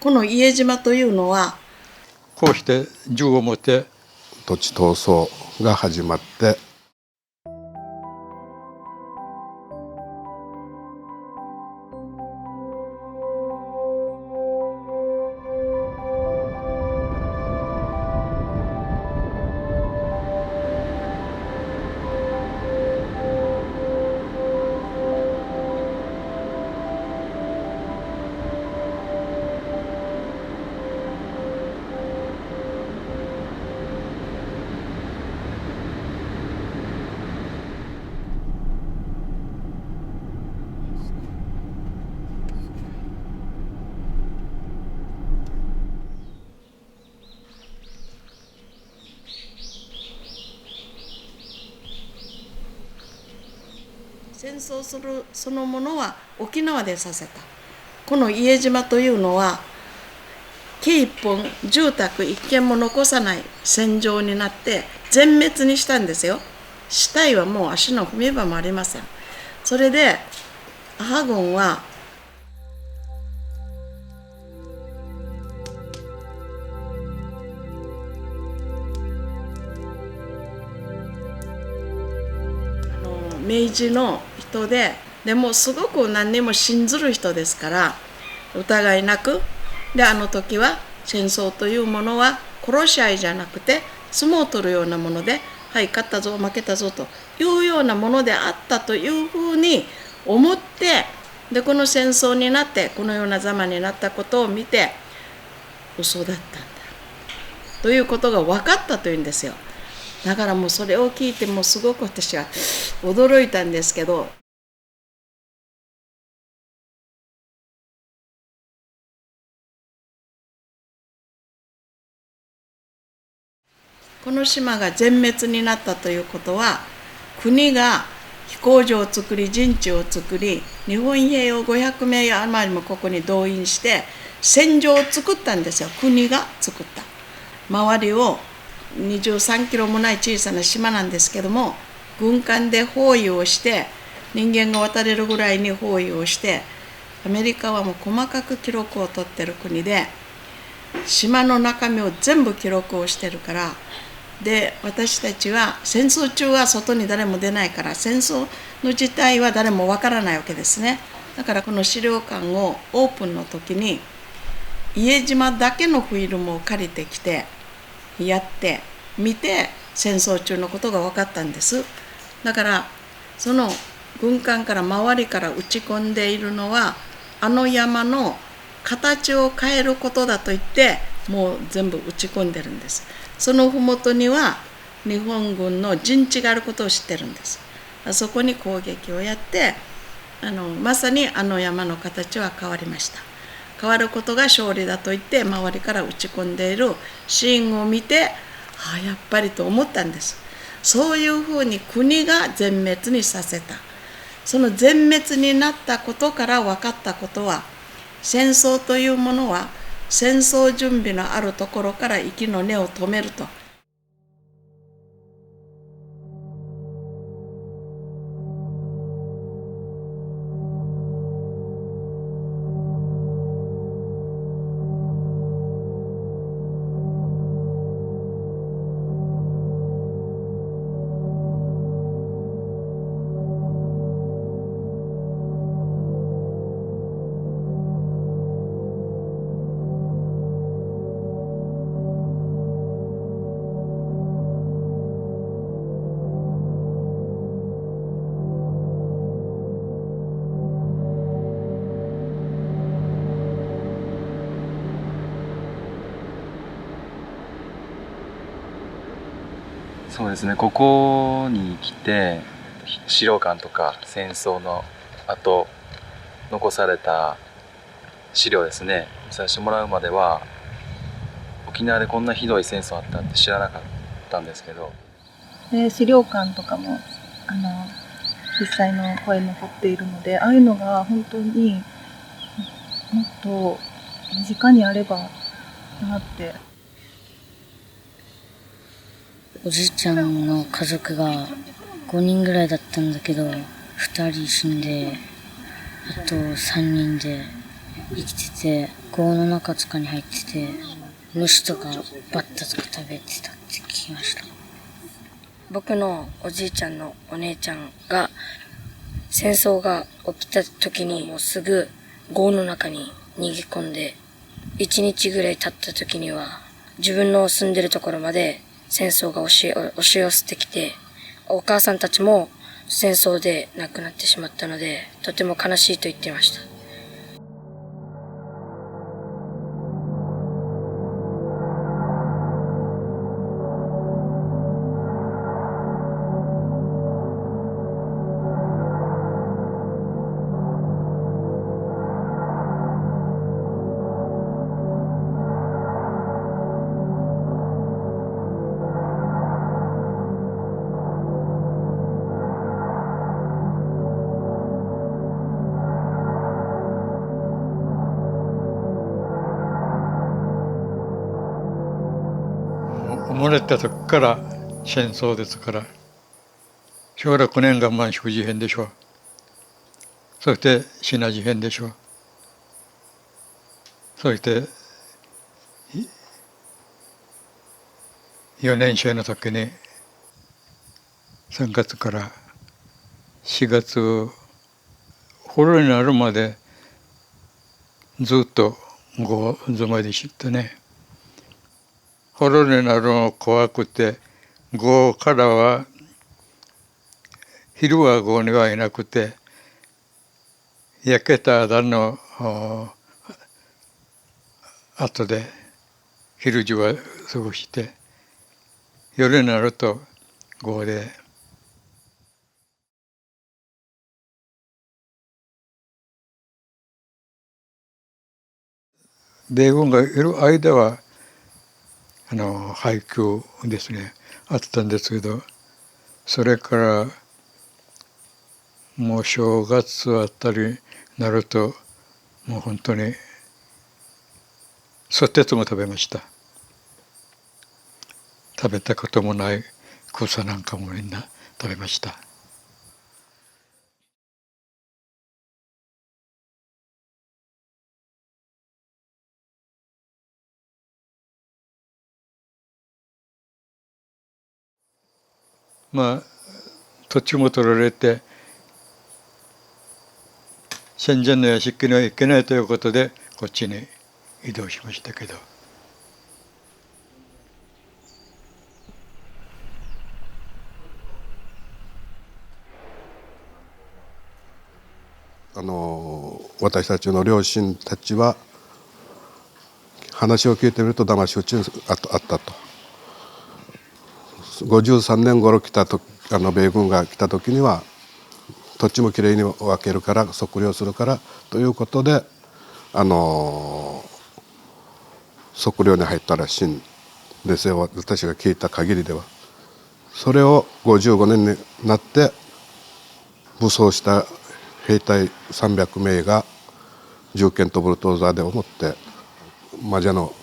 この伊江島というのは、こうして銃を持って土地闘争が始まって、戦争するそのものは沖縄でさせた。この伊江島というのは、木一本、住宅一軒も残さない戦場になって全滅にしたんですよ。死体はもう足の踏み場もありません。それでアハ軍は明治の人で、でもすごく何にも信ずる人ですから、疑いなく、であの時は戦争というものは殺し合いじゃなくて相撲を取るようなもので、はい勝ったぞ負けたぞというようなものであったというふうに思って、でこの戦争になってこのようなざまになったことを見て、嘘だったんだということが分かったというんですよ。だからもうそれを聞いてもすごく私は驚いたんですけど、この島が全滅になったということは、国が飛行場を作り陣地を作り、日本兵を500名余りもここに動員して戦場を作ったんですよ。国が作った。周りを23キロもない小さな島なんですけども、軍艦で包囲をして、人間が渡れるぐらいに包囲をして、アメリカはもう細かく記録を取ってる国で、島の中身を全部記録をしてるから、で私たちは戦争中は外に誰も出ないから、戦争の事態は誰もわからないわけですね。だからこの資料館をオープンの時に伊江島だけのフィルムを借りてきてやって見て、戦争中のことが分かったんです。だからその軍艦から周りから撃ち込んでいるのは、あの山の形を変えることだと言ってもう全部撃ち込んでるんです。その麓には日本軍の陣地があることを知ってるんです。そこに攻撃をやって、まさにあの山の形は変わりました。変わることが勝利だと言って周りから撃ち込んでいるシーンを見て、やっぱりと思ったんです。そういうふうに国が全滅にさせた。その全滅になったことから分かったことは、戦争というものは戦争準備のあるところから息の根を止めると。そうですね、ここに来て資料館とか戦争の後残された資料ですね見させてもらうまでは、沖縄でこんなひどい戦争あったって知らなかったんですけど、資料館とかも実際の声残っているので、ああいうのが本当にもっと身近にあればなって。おじいちゃんの家族が5人ぐらいだったんだけど、2人死んで、あと3人で生きてて、5壕の中とかに入ってて、虫とかバッタとか食べてたって聞きました。僕のおじいちゃんのお姉ちゃんが戦争が起きた時にもうすぐ壕の中に逃げ込んで、1日ぐらい経った時には自分の住んでるところまで戦争が押し寄せてきて、お母さんたちも戦争で亡くなってしまったので、とても悲しいと言っていました。生まれた時から戦争ですから、小学年が満州事変でしょう。そしてシナ事変でしょう。そして4年生の時に3月から4月頃になるまでずっと壕詰めでしてね。捕虜になるの怖くて、壕からは昼は壕にはいなくて、焼けた間の後で昼中は過ごして、夜になると壕で米軍がいる間は配給ですねあったんですけど、それからもう正月あたりになるともう本当にソテツも食べました。食べたこともない草なんかもみんな食べました。まあ土地も取られて先人の屋敷には行けないということでこっちに移動しましたけど、私たちの両親たちは話を聞いてみると騙し討ちにあったと。53年頃来たと米軍が来た時には土地もきれいに分けるから測量するからということで測量に入ったらしいんですよ、私が聞いた限りでは。それを55年になって武装した兵隊300名が銃剣とブルトーザーで思ってマジャの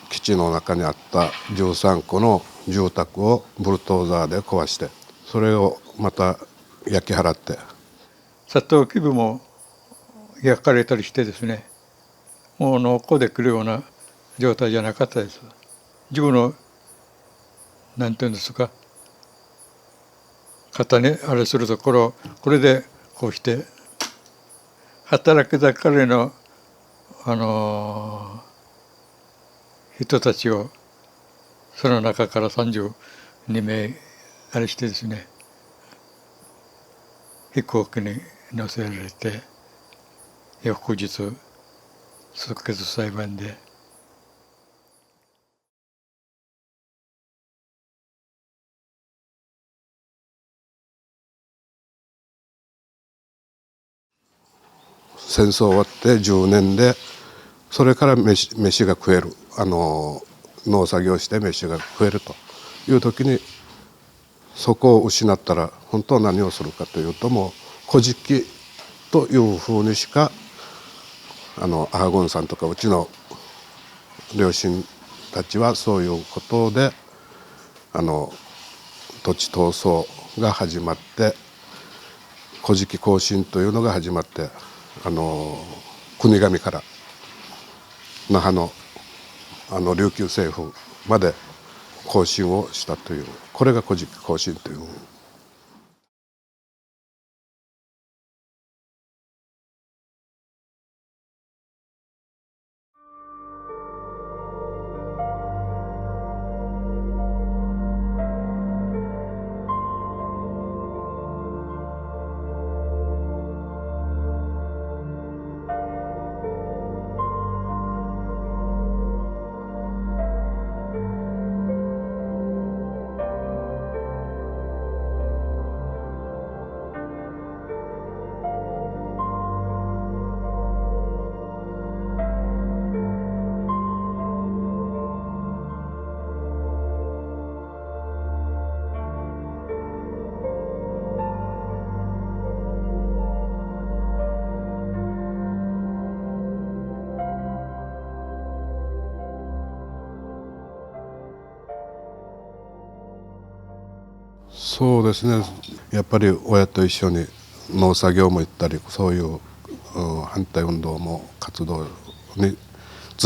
基地の中にあった13戸の住宅をブルトーザーで壊して、それをまた焼き払ってサトウキビも焼かれたりしてですね、もう濃厚でくるような状態じゃなかったです。銃のなんていうんですか、型にあれするとこれでこうして働き盛りの人たちをその中から32名あれしてですね、飛行機に乗せられて翌日即決裁判で戦争終わって10年でそれから飯が食える農作業して飯が食えるという時にそこを失ったら本当は何をするかというともう小じというふうにしかアーゴンさんとかうちの両親たちはそういうことで土地闘争が始まって古事記行進というのが始まって国神から那覇の琉球政府まで行進をしたという、これが古事記行進という。そうですね、やっぱり親と一緒に農作業も行ったり、そういう反対運動も活動に連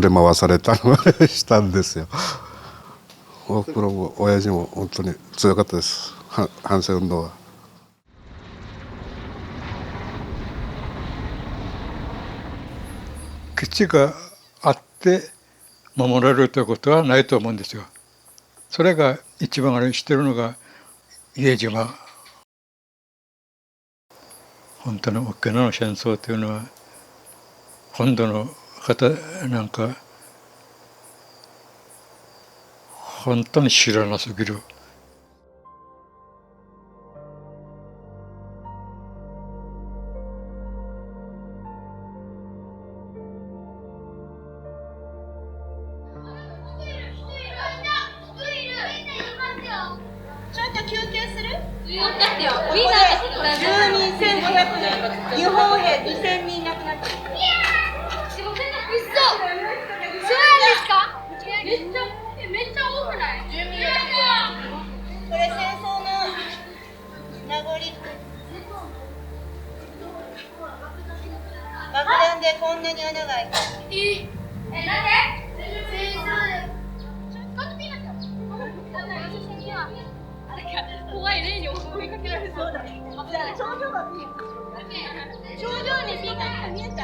れ回されたのはしたんですよ。おふくろも親父も本当に強かったです、反戦運動は。基地があって守られるということはないと思うんですよ。それが一番あれしてるのが伊江島。本当の沖縄の戦争というのは本土の方なんか本当に知らなすぎる。日本兵2000人亡くなってる。嘘。そうなんですか？めっちゃ多くない？住民これ戦争の名残。爆弾でこんなに穴が開いた。なんで？戦争で。怖い例に追いかけられそうだ。頂上にピンが見えた？